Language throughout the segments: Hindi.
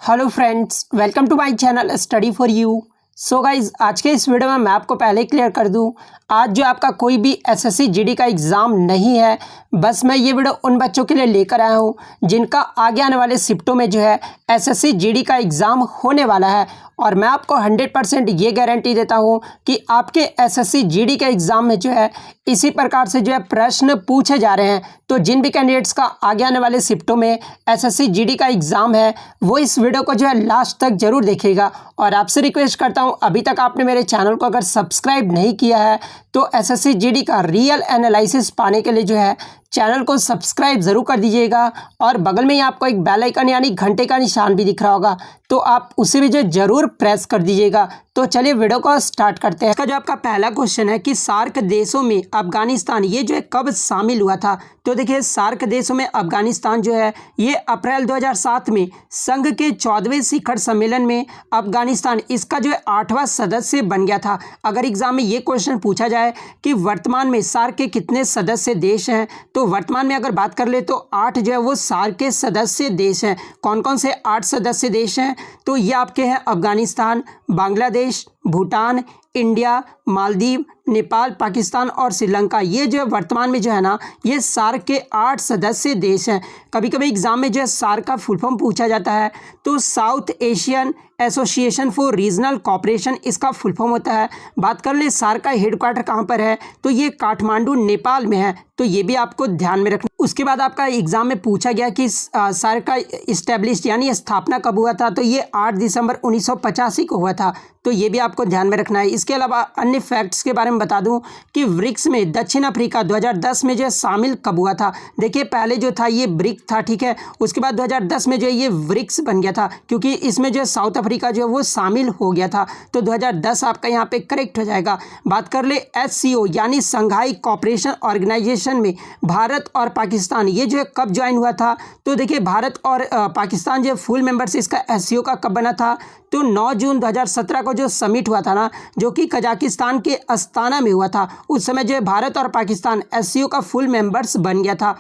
Hello friends, welcome to my channel study for you. So guys, आज के इस वीडियो में मैं आपको पहले क्लियर कर दूं, आज जो आपका कोई भी एसएससी जीडी का एग्ज़ाम नहीं है। बस मैं ये वीडियो उन बच्चों के लिए लेकर आया हूं जिनका आगे आने वाले शिफ्टों में जो है एसएससी जीडी का एग्ज़ाम होने वाला है। और मैं आपको 100% ये गारंटी देता हूं कि आपके एसएससी जीडी के एग्ज़ाम में जो है इसी प्रकार से जो है प्रश्न पूछे जा रहे हैं। तो जिन भी कैंडिडेट्स का आगे आने वाले शिफ्टों में एसएससी जीडी का एग्ज़ाम है वो इस वीडियो को जो है लास्ट तक जरूर देखेगा। और आपसे रिक्वेस्ट करता हूं, अभी तक आपने मेरे चैनल को अगर सब्सक्राइब नहीं किया है तो एसएससी जीडी का रियल एनालिसिस पाने के लिए जो है चैनल को सब्सक्राइब ज़रूर कर दीजिएगा। और बगल में ही आपको एक बेल आइकन यानी घंटे का निशान भी दिख रहा होगा, तो आप उसे भी जो ज़रूर प्रेस कर दीजिएगा। तो चलिए वीडियो को स्टार्ट करते हैं। इसका जो आपका पहला क्वेश्चन है कि सार्क देशों में अफगानिस्तान ये जो है कब शामिल हुआ था। तो देखिए, सार्क देशों में अफगानिस्तान जो है ये अप्रैल 2007 में संघ के 14वें शिखर सम्मेलन में अफगानिस्तान इसका जो है 8वां सदस्य बन गया था। अगर एग्जाम में ये क्वेश्चन पूछा जाए कि वर्तमान में सार्क के कितने सदस्य देश हैं, तो वर्तमान में अगर बात कर ले तो 8 जो है वो सार्क के सदस्य देश हैं। कौन कौन से 8 सदस्य देश हैं? तो ये आपके हैं अफगानिस्तान, बांग्लादेश, भूटान, इंडिया, मालदीव, नेपाल, पाकिस्तान और श्रीलंका। ये जो है वर्तमान में जो है ना ये सार्क के 8 सदस्य देश हैं। कभी कभी एग्जाम में जो है सार्क का फुल फॉर्म पूछा जाता है, तो south Asian association for regional cooperation इसका फुल फॉर्म होता है। बात कर ले सार्क का हेडक्वार्टर कहाँ पर है, तो ये काठमांडू नेपाल में है। तो ये भी आपको ध्यान में रखना। उसके बाद आपका एग्जाम में पूछा गया कि सार्क का इस्टेब्लिश यानी स्थापना कब हुआ था, तो ये 8 दिसंबर 1985 को हुआ था। तो ये भी आपको ध्यान में रखना है। इसके अलावा अन्य फैक्ट्स के बारे में बता दूं कि ब्रिक्स में दक्षिण अफ्रीका 2010 में जो है शामिल कब हुआ था। देखिए, पहले जो था ये ब्रिक था, ठीक है। उसके बाद 2010 में जो है ये ब्रिक्स बन गया था, क्योंकि इसमें जो है साउथ अफ्रीका जो है वो शामिल हो गया था। तो 2010 आपका यहाँ पे करेक्ट हो जाएगा। बात कर ले एससीओ यानी संघाई कोऑपरेशन ऑर्गेनाइजेशन में भारत और पाकिस्तान ये जो है कब ज्वाइन हुआ था। तो देखिए, भारत और पाकिस्तान जो फुल मेंबर्स इसका एससीओ का कब बना था, तो 9 जून 2017 को जो समिट हुआ था ना, जो कि कजाकिस्तान के अस्ताना में हुआ था, उस समय जो है भारत और पाकिस्तान एससीओ का फुल मेंबर्स बन गया था।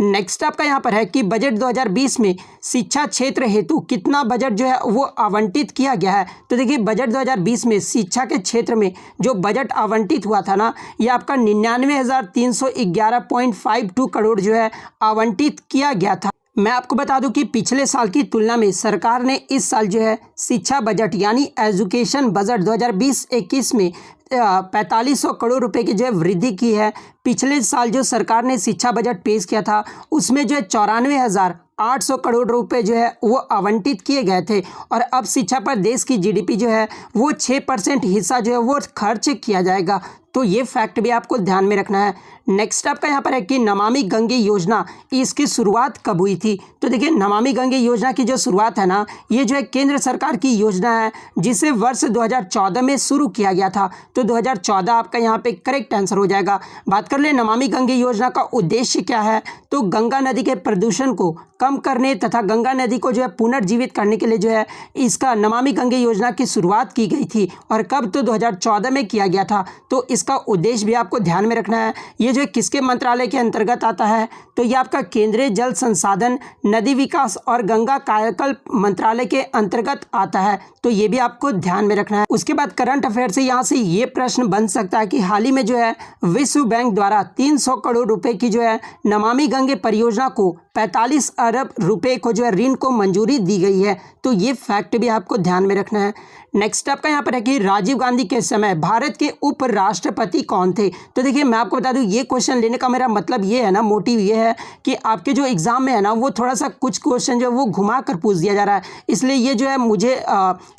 नेक्स्ट आपका यहाँ पर है कि बजट 2020 में शिक्षा क्षेत्र हेतु कितना बजट जो है वो आवंटित किया गया है। तो देखिए, बजट 2020 में शिक्षा के क्षेत्र में जो बजट आवंटित हुआ था ना, ये आपका 99,311.52 करोड़ जो है आवंटित किया गया था। मैं आपको बता दूं कि पिछले साल की तुलना में सरकार ने इस साल जो है शिक्षा बजट यानी एजुकेशन बजट 2020-21 में 4500 करोड़ रुपए की जो है वृद्धि की है। पिछले साल जो सरकार ने शिक्षा बजट पेश किया था उसमें जो है 94,800 करोड़ रुपए जो है वो आवंटित किए गए थे। और अब शिक्षा पर देश की जीडीपी जो है वो 6% हिस्सा जो है वो खर्च किया जाएगा। तो ये फैक्ट भी आपको ध्यान में रखना है। नेक्स्ट आपका यहाँ पर है कि नमामि गंगे योजना इसकी शुरुआत कब हुई थी। तो देखिए, नमामि गंगे योजना की जो शुरुआत है ना, ये जो है केंद्र सरकार की योजना है जिसे वर्ष 2014 में शुरू किया गया था। तो 2014 आपका यहाँ पे करेक्ट आंसर हो जाएगा। बात कर ले नमामि गंगे योजना का उद्देश्य क्या है, तो गंगा नदी के प्रदूषण को कम करने तथा गंगा नदी को जो है पुनर्जीवित करने के लिए जो है इसका नमामि गंगे योजना की शुरुआत की गई थी। और कब, तो 2014 में किया गया था। तो इसका उद्देश्य भी आपको ध्यान में रखना है। ये जो किसके मंत्रालय के अंतर्गत आता है, तो ये आपका केंद्रीय जल संसाधन, नदी विकास और गंगा कायाकल्प मंत्रालय के अंतर्गत आता है। तो ये भी आपको ध्यान में रखना है। उसके बाद करंट अफेयर से यहाँ से ये प्रश्न बन सकता है कि हाल ही में जो है विश्व बैंक द्वारा 300 करोड़ रुपए की जो है नमामि गंगे परियोजना को 45 अरब रुपए को जो है ऋण को मंजूरी दी गई है। तो ये फैक्ट भी आपको ध्यान में रखना है। नेक्स्ट आपका यहाँ पर है कि राजीव गांधी के समय भारत के उपराष्ट्रपति कौन थे। तो देखिए, मैं आपको बता दूं ये क्वेश्चन लेने का मेरा मतलब ये है ना, मोटिव ये है कि आपके जो एग्जाम में है ना वो थोड़ा सा कुछ क्वेश्चन जो है वो घुमा कर पूछ दिया जा रहा है, इसलिए ये जो है मुझे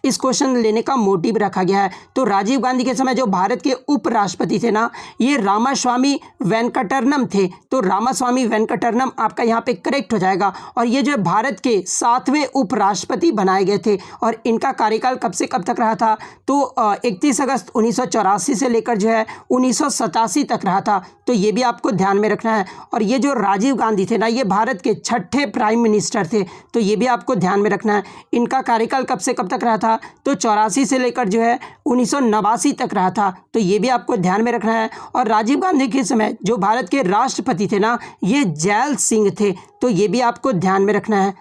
इस क्वेश्चन लेने का मोटिव रखा गया है। तो राजीव गांधी के समय जो भारत के उपराष्ट्रपति थे ना, ये रामास्वामी वेंकटरमन थे। तो रामास्वामी वेंकटरमन आपका यहाँ पे करेक्ट हो जाएगा। और ये जो है भारत के 7वें उपराष्ट्रपति बनाए गए थे। और इनका कार्यकाल कब से कब तक रहा था, तो 31 अगस्त 1984 से लेकर जो है 1987 तक रहा था। तो ये भी आपको ध्यान में रखना है। और ये जो राजीव गांधी थे ना, ये भारत के 6ठे प्राइम मिनिस्टर थे। तो ये भी आपको ध्यान में रखना है। इनका कार्यकाल कब से कब तक रहा था, तो 84 से लेकर जो है 1989 तक रहा था। तो ये भी आपको ध्यान में रखना है। और राजीव गांधी के समय जो भारत के राष्ट्रपति थे ना, ये जैल सिंह थे। तो ये भी आपको ध्यान में रखना है।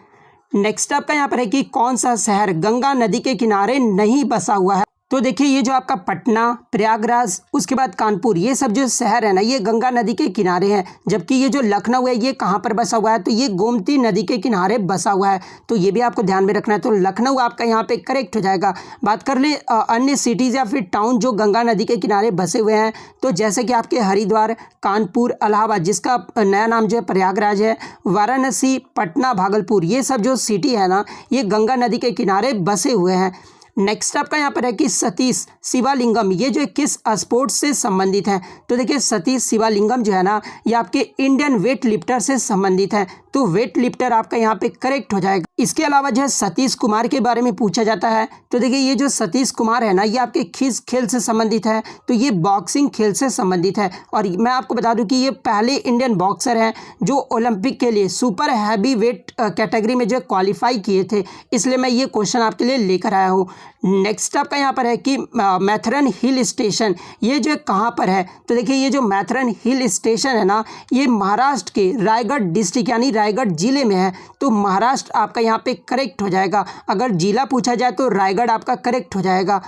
नेक्स्ट आपका यहाँ पर है कि कौन सा शहर गंगा नदी के किनारे नहीं बसा हुआ है। तो देखिए ये जो आपका पटना, प्रयागराज, उसके बाद कानपुर, ये सब जो शहर है ना ये गंगा नदी के किनारे हैं। जबकि ये जो लखनऊ है ये कहाँ पर बसा हुआ है, तो ये गोमती नदी के किनारे बसा हुआ है। तो ये भी आपको ध्यान में रखना है। तो लखनऊ आपका यहाँ पे करेक्ट हो जाएगा। बात कर ले अन्य सिटीज़ या फिर टाउन जो गंगा नदी के किनारे बसे हुए हैं, तो जैसे कि आपके हरिद्वार, कानपुर, इलाहाबाद जिसका नया नाम जो है प्रयागराज है, वाराणसी, पटना, भागलपुर, ये सब जो सिटी है ना ये गंगा नदी के किनारे बसे हुए हैं। नेक्स्ट आपका यहाँ पर है कि सतीश शिवालिंगम, ये जो है किस स्पोर्ट्स से संबंधित है। तो देखिए सतीश शिवालिंगम जो है ना ये आपके इंडियन वेट लिफ्टर से संबंधित है। तो वेट लिफ्टर आपका यहाँ पे करेक्ट हो जाएगा। इसके अलावा जो है सतीश कुमार के बारे में पूछा जाता है। तो देखिए ये जो सतीश कुमार है ना ये आपके किस खेल से संबंधित है, तो ये बॉक्सिंग खेल से संबंधित है। और मैं आपको बता दूं कि ये पहले इंडियन बॉक्सर हैं जो ओलंपिक के लिए सुपर हैवी वेट कैटेगरी में जो क्वालिफाई किए थे, इसलिए मैं ये क्वेश्चन आपके लिए लेकर आया हूँ। नेक्स्ट आपका यहाँ पर है कि मैथरन हिल स्टेशन, ये जो कहाँ पर है। तो देखिए ये जो मैथरन हिल स्टेशन है ना ये महाराष्ट्र के रायगढ़ डिस्ट्रिक्ट यानी रायगढ़ जिले में है। तो महाराष्ट्र आपका यहाँ पे करेक्ट हो जाएगा। अगर जिला पूछा जाए तो रायगढ़ आपका करेक्ट हो जाएगा।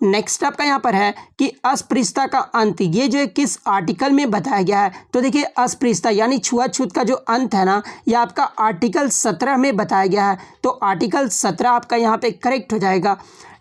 नेक्स्ट आपका यहाँ पर है कि अस्पृश्यता का अंत, ये जो है किस आर्टिकल में बताया गया है। तो देखिए अस्पृश्यता यानी छुआछूत का जो अंत है ना ये आपका आर्टिकल 17 में बताया गया है। तो आर्टिकल 17 आपका यहाँ पे करेक्ट हो जाएगा।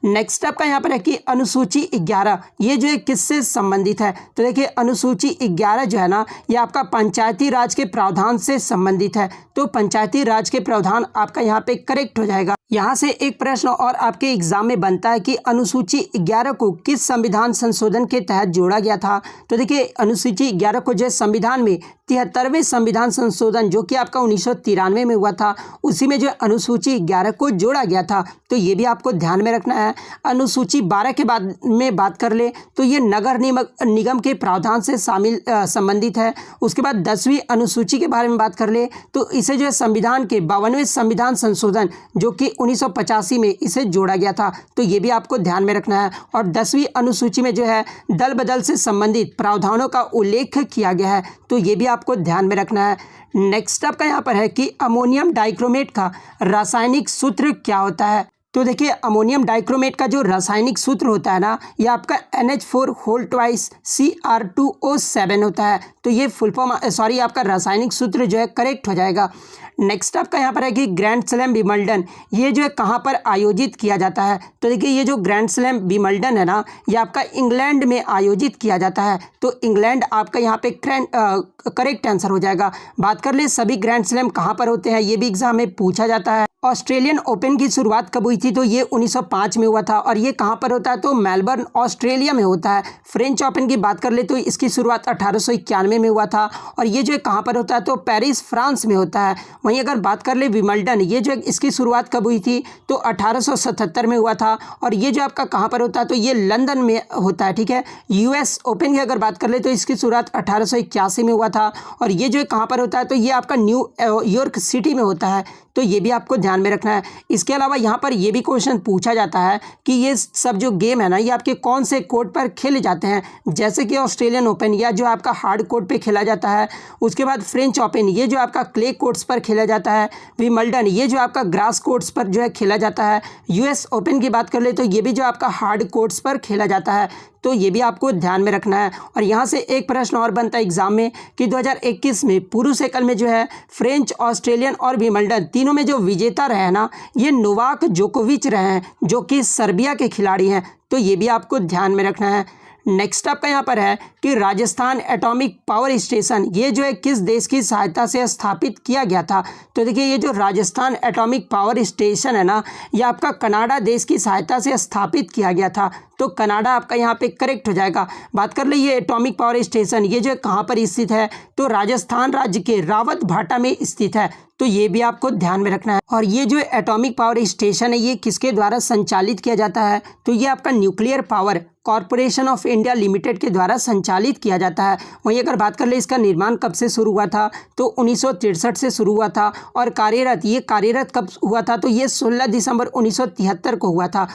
नेक्स्ट आपका यहाँ पर है कि अनुसूची 11, ये जो है किससे संबंधित है। तो देखिए अनुसूची 11 जो है ना ये आपका पंचायती राज के प्रावधान से संबंधित है। तो पंचायती राज के प्रावधान आपका यहाँ पे करेक्ट हो जाएगा। यहाँ से एक प्रश्न और आपके एग्जाम में बनता है कि अनुसूची 11 को किस संविधान संशोधन के तहत जोड़ा गया था। तो देखिए अनुसूची 11 को जो संविधान में 73वें संविधान संशोधन जो कि आपका 1993 में हुआ था, उसी में जो अनुसूची 11 को जोड़ा गया था। तो ये भी आपको ध्यान में रखना है। अनुसूची 12 के बाद में बात कर ले तो ये नगर निगम के प्रावधान से संबंधित है। उसके बाद 10वीं अनुसूची के बारे में बात कर ले तो इसे जो है संविधान के 52वें संविधान संशोधन जो कि 1985 में इसे जोड़ा गया था। तो ये भी आपको ध्यान में रखना है। और 10वीं अनुसूची में जो है दल बदल से संबंधित प्रावधानों का उल्लेख किया गया है। तो ये भी आपको ध्यान में रखना है। नेक्स्ट आपका यहाँ पर है कि अमोनियम डाइक्रोमेट का रासायनिक सूत्र क्या होता है। तो देखिए अमोनियम डाइक्रोमेट का जो रासायनिक सूत्र होता है ना ये आपका NH4 होल ट्वाइस Cr2O7 होता है। तो ये फुल फॉर्म आपका रासायनिक सूत्र जो है करेक्ट हो जाएगा। नेक्स्ट आपका यहाँ पर है कि ग्रैंड स्लैम विंबलडन, ये जो है कहाँ पर आयोजित किया जाता है। तो देखिए ये जो ग्रैंड स्लैम विंबलडन है ना ये आपका इंग्लैंड में आयोजित किया जाता है। तो इंग्लैंड आपका यहाँ पे करेक्ट आंसर हो जाएगा। बात कर ले सभी ग्रैंड स्लैम कहाँ पर होते हैं, ये भी एग्जाम में पूछा जाता है। ऑस्ट्रेलियन ओपन की शुरुआत कब हुई थी, तो ये 1905 में हुआ था और ये कहाँ पर होता है, तो मेलबर्न ऑस्ट्रेलिया में होता है। फ्रेंच ओपन की बात कर ले तो इसकी शुरुआत 1891 में हुआ था और ये जो है कहाँ पर होता है, तो पेरिस फ्रांस में होता है। वहीं अगर बात कर ले विंबलडन, ये जो इसकी शुरुआत कब हुई थी, तो 1877 में हुआ था और ये जो आपका कहाँ पर होता है, तो ये लंदन में होता है। ठीक है। US ओपन की अगर बात कर ले तो इसकी शुरुआत 1881 में हुआ था और ये जो है कहाँ पर होता है, तो ये आपका न्यू यॉर्क सिटी में होता है। तो ये भी आपको ध्यान में रखना है। इसके अलावा यहाँ पर ये भी क्वेश्चन पूछा जाता है कि ये सब जो गेम है ना ये आपके कौन से कोर्ट पर खेले जाते हैं, जैसे कि ऑस्ट्रेलियन ओपन या जो आपका हार्ड कोर्ट पे खेला जाता है। उसके बाद फ्रेंच ओपन ये जो आपका क्ले कोर्ट्स पर खेला जाता है। विंबलडन ये जो आपका ग्रास कोर्ट्स पर जो है खेला जाता है। US ओपन की बात कर ले तो ये भी जो आपका हार्ड कोर्ट्स पर खेला जाता है। तो ये भी आपको ध्यान में रखना है। और यहाँ से एक प्रश्न और बनता है एग्जाम में कि 2021 में पुरुष एकल में जो है फ्रेंच, ऑस्ट्रेलियन और विंबलडन तीनों में जो विजेता रहे हैं ना ये नोवाक जोकोविच रहे हैं जो कि सर्बिया के खिलाड़ी हैं। तो ये भी आपको ध्यान में रखना है। नेक्स्ट आपका यहाँ पर है कि राजस्थान एटॉमिक पावर स्टेशन ये जो है किस देश की सहायता से स्थापित किया गया था। तो देखिए ये जो राजस्थान एटॉमिक पावर स्टेशन है ना ये आपका कनाडा देश की सहायता से स्थापित किया गया था। तो कनाडा आपका यहाँ पे करेक्ट हो जाएगा। बात कर ले ये एटॉमिक पावर स्टेशन ये जो है कहाँ पर स्थित है, तो राजस्थान राज्य के रावत भाटा में स्थित है। तो ये भी आपको ध्यान में रखना है। और ये जो एटॉमिक पावर स्टेशन है ये किसके द्वारा संचालित किया जाता है, तो ये आपका nuclear power corporation of India limited के द्वारा संचालित किया जाता है। वहीं अगर बात कर ले इसका निर्माण कब से शुरू हुआ था, तो 1963 से शुरू हुआ था और कार्यरत कब हुआ था, तो ये 16 दिसंबर 1973 को हुआ था।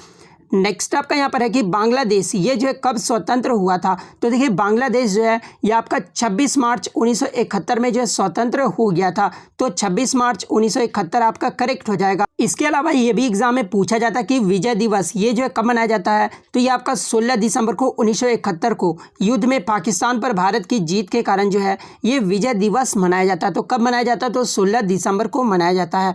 नेक्स्ट आपका यहाँ पर है कि बांग्लादेश ये जो है कब स्वतंत्र हुआ था। तो देखिए बांग्लादेश जो है ये आपका 26 मार्च 1971 में जो है स्वतंत्र हो गया था। तो 26 मार्च 1971 आपका करेक्ट हो जाएगा। इसके अलावा ये भी एग्जाम में पूछा जाता है कि विजय दिवस ये जो है कब मनाया जाता है। तो ये आपका 16 दिसंबर को 1971 को युद्ध में पाकिस्तान पर भारत की जीत के कारण जो है ये विजय दिवस मनाया जाता है। तो कब मनाया जाता है? तो 16 दिसंबर को मनाया जाता है।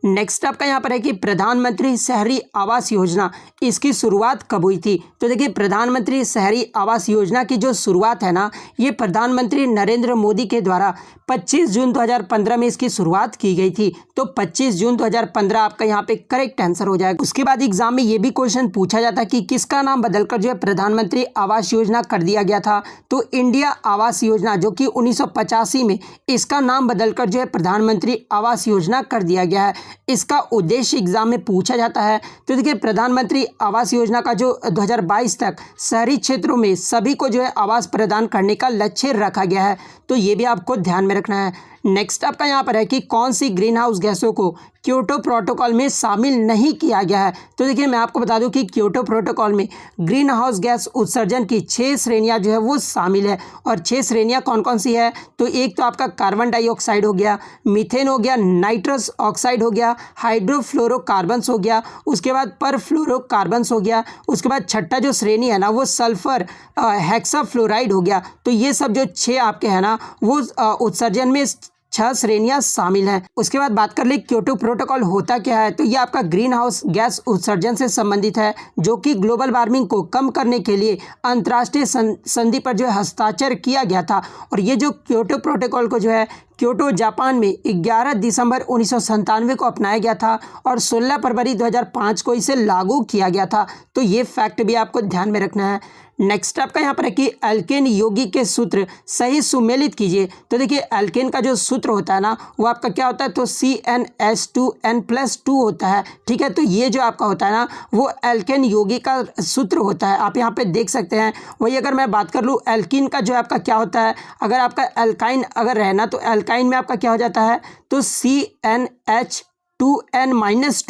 नेक्स्ट आपका यहाँ पर है कि प्रधानमंत्री शहरी आवास योजना इसकी शुरुआत कब हुई थी। तो देखिए प्रधानमंत्री शहरी आवास योजना की जो शुरुआत है ना ये प्रधानमंत्री नरेंद्र मोदी के द्वारा 25 जून 2015 में इसकी शुरुआत की गई थी। तो 25 जून 2015 आपका यहाँ पे करेक्ट आंसर हो जाएगा। उसके बाद एग्जाम में ये भी क्वेश्चन पूछा जाता है कि किसका नाम बदलकर जो है प्रधानमंत्री आवास योजना कर दिया गया था। तो इंडिया आवास योजना जो कि 1985 में इसका नाम बदलकर जो है प्रधानमंत्री आवास योजना कर दिया गया है। इसका उद्देश्य एग्जाम में पूछा जाता है। तो देखिए प्रधानमंत्री आवास योजना का जो 2022 तक शहरी क्षेत्रों में सभी को जो है आवास प्रदान करने का लक्ष्य रखा गया है। तो ये भी आपको ध्यान में रखना है। नेक्स्ट आपका यहाँ पर है कि कौन सी ग्रीन हाउस गैसों को क्योटो प्रोटोकॉल में शामिल नहीं किया गया है। तो देखिए मैं आपको बता दूं कि क्योटो प्रोटोकॉल में ग्रीन हाउस गैस उत्सर्जन की 6 श्रेणियां जो है वो शामिल है। और 6 श्रेणियां कौन कौन सी है? तो एक तो आपका कार्बन डाइऑक्साइड हो गया, मीथेन हो गया, नाइट्रस ऑक्साइड हो गया, हाइड्रोफ्लोरोकार्बन्स हो गया, उसके बाद परफ्लोरोकार्बन्स हो गया, उसके बाद छठा जो श्रेणी है ना वो सल्फर हेक्साफ्लोराइड हो गया। तो ये सब जो 6 आपके हैं ना वो उत्सर्जन में 6 श्रेणियां शामिल हैं। उसके बाद बात कर ले क्योटो प्रोटोकॉल होता क्या है। तो ये आपका ग्रीन हाउस गैस उत्सर्जन से संबंधित है जो कि ग्लोबल वार्मिंग को कम करने के लिए अंतर्राष्ट्रीय संधि पर जो है हस्ताक्षर किया गया था। और ये जो क्योटो प्रोटोकॉल को जो है क्योटो जापान में 11 दिसंबर 1997 को अपनाया गया था और 16 फरवरी 2005 को इसे लागू किया गया था। तो ये फैक्ट भी आपको ध्यान में रखना है। नेक्स्ट आपका यहाँ पर है कि एल्केन यौगिक के सूत्र सही सुमेलित कीजिए। तो देखिए एल्केन का जो सूत्र होता है ना वो आपका क्या होता है? तो CnH2n+2 होता है। ठीक है, तो ये जो आपका होता है ना वो एल्केन यौगिक का सूत्र होता है। आप यहाँ पे देख सकते हैं। वही अगर मैं बात कर लूँ एल्कीन का जो आपका क्या होता है, अगर आपका एल्काइन अगर रहना तो एल्काइन में आपका क्या हो जाता है? तो CnH2n-2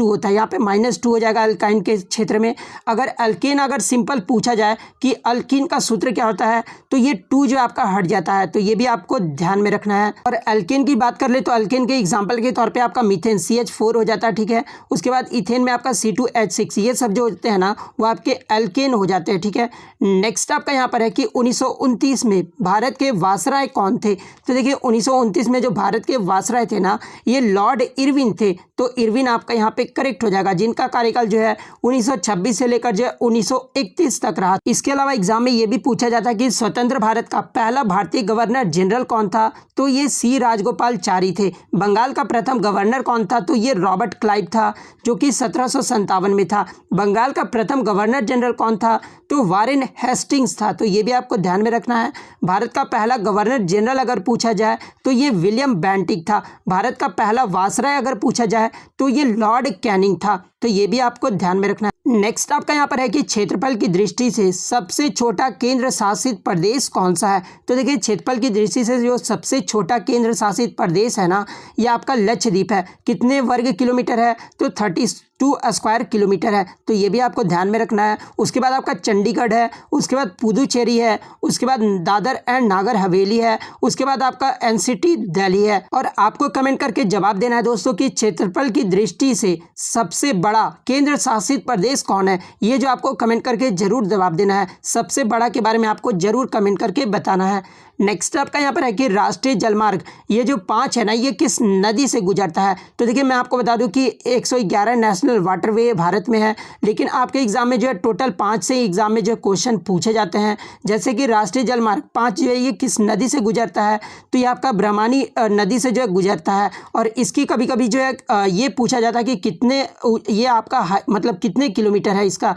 होता है। यहाँ पे -2 हो जाएगा अल्काइन के क्षेत्र में। अगर अल्केन अगर सिंपल पूछा जाए कि अल्कीन का सूत्र क्या होता है तो ये 2 जो आपका हट जाता है। तो ये भी आपको ध्यान में रखना है। और अल्केन की बात कर ले तो अल्केन के एग्जाम्पल के तौर पे आपका मीथेन CH4 हो जाता है। ठीक है, उसके बाद इथेन में आपका C2H6 ये सब जो होते हैं ना वो आपके अल्केन हो जाते हैं। ठीक है, नेक्स्ट आपका यहाँ पर है कि 1929 में भारत के वायसराय कौन थे। तो देखिए 1929 में जो भारत के वायसराय थे ना ये लॉर्ड इरविन थे। तो इरविन आपका यहाँ पे करेक्ट हो जाएगा, जिनका कार्यकाल जो है 1926 से लेकर जो है 1931 तक रहा। इसके अलावा एग्जाम में ये भी पूछा जाता है कि स्वतंत्र भारत का पहला भारतीय गवर्नर जनरल कौन था। तो ये C राजगोपालचारी थे। बंगाल का प्रथम गवर्नर कौन था। तो ये रॉबर्ट क्लाइव था जो कि 1757 में था। बंगाल का प्रथम गवर्नर जनरल कौन था। तो वारेन हेस्टिंग्स था। तो ये भी आपको ध्यान में रखना है। भारत का पहला गवर्नर जनरल अगर पूछा जाए तो ये विलियम बेंटिक था। भारत का पहला वायसराय अगर पूछा जाए तो ये लॉर्ड कैनिंग था। तो ये भी आपको ध्यान में रखना है। नेक्स्ट आपका यहाँ पर है कि क्षेत्रफल की दृष्टि से सबसे छोटा केंद्र शासित प्रदेश कौन सा है। तो देखिए क्षेत्रफल की दृष्टि से जो सबसे छोटा केंद्र शासित प्रदेश है ना ये आपका लक्षद्वीप है। कितने वर्ग किलोमीटर है। तो 32 स्क्वायर किलोमीटर है। तो ये भी आपको ध्यान में रखना है। उसके बाद आपका चंडीगढ़ है, उसके बाद पुदुचेरी है, उसके बाद दादर एंड नागर हवेली है, उसके बाद आपका NCT दिल्ली है। और आपको कमेंट करके जवाब देना है दोस्तों कि क्षेत्रफल की दृष्टि से सबसे बड़ा केंद्र शासित प्रदेश कौन है। ये जो आपको कमेंट करके जरूर जवाब देना है। सबसे बड़ा के बारे में आपको जरूर कमेंट करके बताना है। नेक्स्ट आपका यहाँ पर है कि राष्ट्रीय जलमार्ग ये जो 5 है ना ये किस नदी से गुजरता है। तो देखिए मैं आपको बता दूं कि 111 नेशनल वाटरवे भारत में है, लेकिन आपके एग्जाम में जो है टोटल 5 से एग्जाम में जो क्वेश्चन पूछे जाते हैं। जैसे कि राष्ट्रीय जलमार्ग 5 जो है ये किस नदी से गुजरता है। तो ये आपका ब्रह्मणी नदी से जो है गुजरता है। और इसकी कभी कभी जो है ये पूछा जाता है कि कितने ये आपका मतलब कितने किलोमीटर है इसका।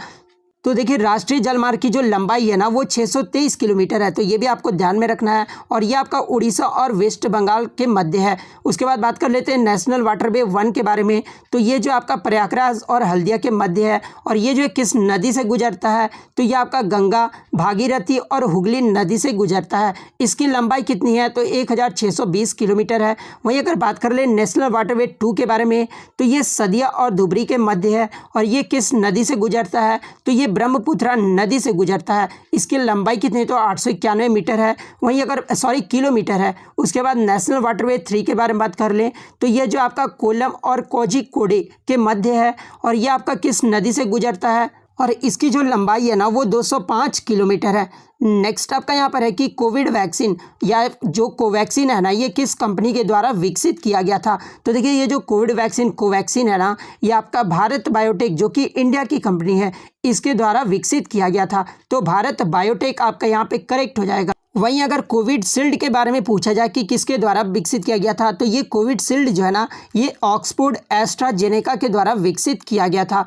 तो देखिए राष्ट्रीय जलमार्ग की जो लंबाई है ना वो 623 किलोमीटर है, तो ये भी आपको ध्यान में रखना है। और ये आपका उड़ीसा और वेस्ट बंगाल के मध्य है। उसके बाद बात कर लेते हैं नेशनल वाटरवे 1 के बारे में। तो ये जो आपका प्रयागराज और हल्दिया के मध्य है, और ये जो किस नदी से गुजरता है, तो ये आपका गंगा, भागीरथी और हुगली नदी से गुजरता है। इसकी लंबाई कितनी है, तो 1620 किलोमीटर है। वहीं अगर बात कर ले नेशनल वाटरवे 2 के बारे में, तो ये सदिया और धुबरी के मध्य है, और ये किस नदी से गुजरता है, तो ये ब्रह्मपुत्रा नदी से गुजरता है। इसकी लंबाई कितनी, तो 891 मीटर है। वहीं अगर किलोमीटर है। उसके बाद नेशनल वाटरवे 3 के बारे में बात कर लें, तो ये जो आपका कोल्लम और कोझिकोड के मध्य है, और ये आपका किस नदी से गुजरता है, और इसकी जो लंबाई है ना वो 205 किलोमीटर है। नेक्स्ट आपका यहाँ पर है कि कोविड वैक्सीन या जो कोवैक्सीन है ना, ये किस कंपनी के द्वारा विकसित किया गया था। तो देखिए ये जो कोविड वैक्सीन कोवैक्सीन है ना, ये आपका भारत बायोटेक जो कि इंडिया की कंपनी है, इसके द्वारा विकसित किया गया था। तो भारत बायोटेक आपका यहाँ पे करेक्ट हो जाएगा। वहीं अगर कोविड शील्ड के बारे में पूछा जाए कि किसके द्वारा विकसित किया गया था, तो ये कोविड शील्ड जो है ना, ये ऑक्सफोर्ड एस्ट्राजेनेका के द्वारा विकसित किया गया था।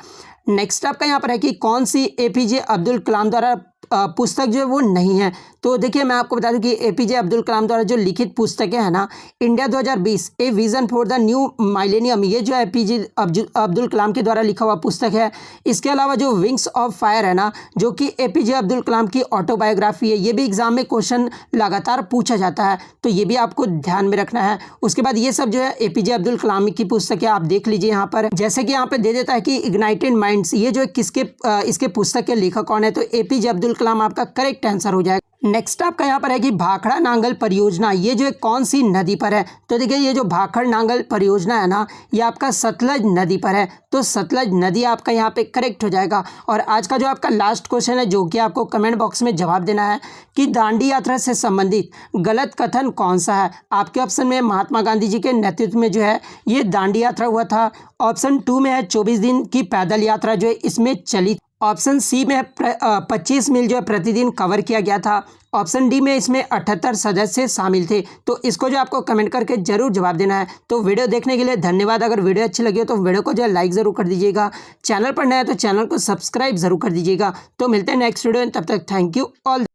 नेक्स्ट आपका यहाँ पर है कि कौन सी एपीजे अब्दुल कलाम द्वारा पुस्तक जो है वो नहीं है। तो देखिए मैं आपको बता दूं कि एपीजे अब्दुल कलाम द्वारा जो लिखित पुस्तकें हैं ना, India 2020 a vision for the new millennium, ये जो एपीजे अब्दुल कलाम के द्वारा लिखा हुआ पुस्तक है। इसके अलावा जो विंग्स ऑफ फायर है ना, जो कि एपीजे अब्दुल कलाम की ऑटोबायोग्राफी है, ये भी एग्जाम में क्वेश्चन लगातार पूछा जाता है, तो ये भी आपको ध्यान में रखना है। उसके बाद ये सब जो है एपीजे अब्दुल कलाम की पुस्तकें आप देख लीजिए यहाँ पर। जैसे कि यहाँ पे दे देता है कि इग्नाइटेड माइंड्स, ये जो किसके इसके पुस्तक के लेखक कौन है, तो एपीजे अब्दुल कलाम आपका करेक्ट आंसर हो जाएगा। नेक्स्ट आपका यहाँ पर है कि भाखड़ा नांगल परियोजना, ये जो है कौन सी नदी पर है। तो देखिए ये जो भाखड़ नांगल परियोजना है ना, ये आपका सतलज नदी पर है। तो सतलज नदी आपका यहाँ पे करेक्ट हो जाएगा। और आज का जो आपका लास्ट क्वेश्चन है, जो कि आपको कमेंट बॉक्स में जवाब देना है कि दांडी यात्रा से संबंधित गलत कथन कौन सा है। आपके ऑप्शन में महात्मा गांधी जी के नेतृत्व में जो है ये दांडी यात्रा हुआ था। ऑप्शन 2 में है 24 दिन की पैदल यात्रा जो है इसमें चली। ऑप्शन सी में 25 मील जो है प्रतिदिन कवर किया गया था। ऑप्शन डी में इसमें 78 सदस्य शामिल थे। तो इसको जो आपको कमेंट करके जरूर जवाब देना है। तो वीडियो देखने के लिए धन्यवाद। अगर वीडियो अच्छी लगी हो तो वीडियो को जो है लाइक ज़रूर कर दीजिएगा। चैनल पर नया है तो चैनल को सब्सक्राइब जरूर कर दीजिएगा। तो मिलते हैं नेक्स्ट वीडियो में, तब तक थैंक यू ऑल।